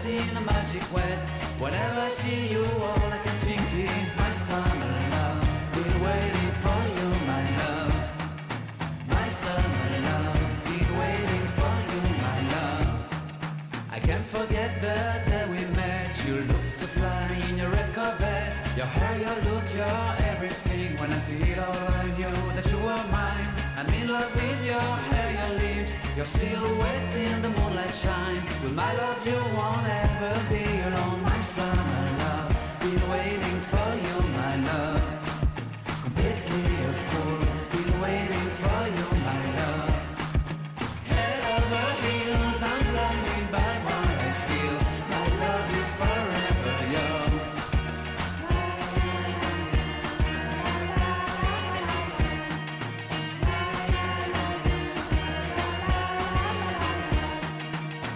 endless in a magic way. Whenever I see you, all I can think is my summer love. Been waiting for you, my love. My summer love. Been waiting for you, my love. I can't forget the day we met. You looked so fly in your red Corvette. Your hair, your look, your everything. When I see it all, I knew that you were mine. I'm in love with your hair, your lips, your silhouette in the moonlight shine. With my love you won't ever be alone. My summer love, been waiting for you, my love. Completely a fool, been waiting for you, my love. Head over heels, I'm blinded by what I feel. My love is forever yours.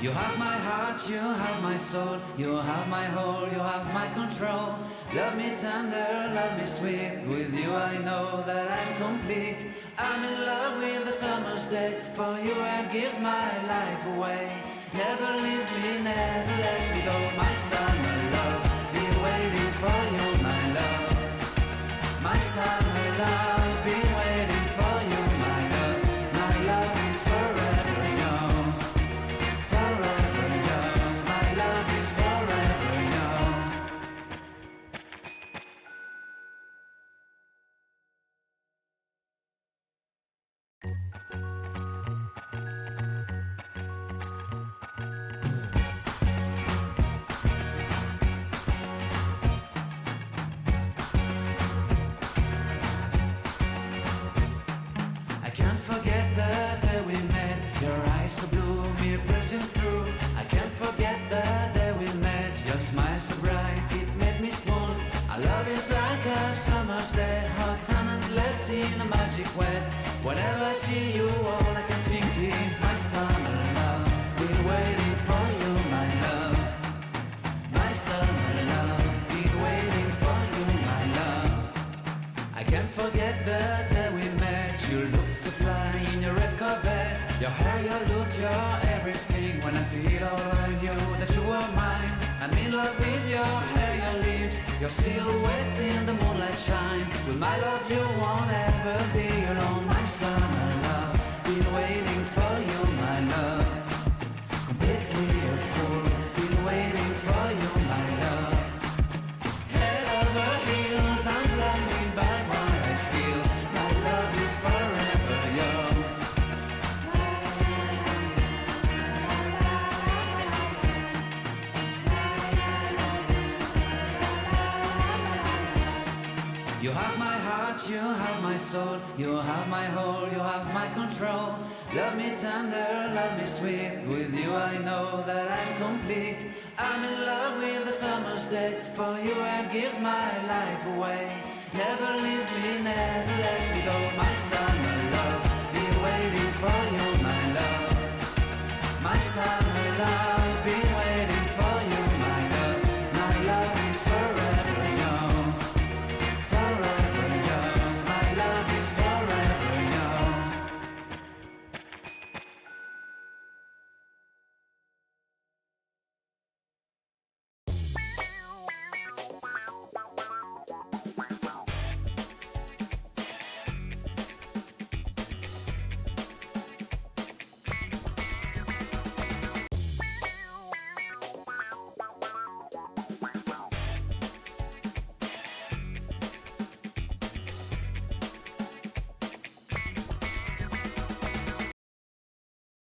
You have my heart, you have my soul, you have my whole, you have my control. Love me tender, love me sweet, with you I know that I'm complete. I'm in love with the summer's day, for you I'd give my life away. Never leave me, never let me go, my summer love. Been waiting for you, my love. My summer love, been waiting for you, my love. My love is forever yours. Forever yours, my love is forever yours. I can't forget the day we met. Your eyes so blue, me piercing through. I can't forget the day we met. Your smile so bright, it made me swoon. Our love is like a summer's day, hot and endless in a magic way. Whenever I see you, all I can think is my summer love. Been waiting for you, my love. My summer love. Been waiting for you, my love. I can't forget the day we met. You looked so fly in your red Corvette. Your hair, your look, your everything. When I see it all, I knew that you were mine. I'm in love with your hair, your lips, your silhouette in the moonlight shine. With my love you won't ever be alone. My summer love, been waiting for you, my love. Completely a fool, been waiting for you, my love. Head over heels, I'm blinded by what I feel. My love is forever yours. You have my heart, you have my soul, you have my whole, you have my control. Love me tender, love me sweet, with you I know that I'm complete. I'm in love with the summer's day, for you I'd give my life away. Never leave me, never let me go, my summer love. Been waiting for you, my love. My summer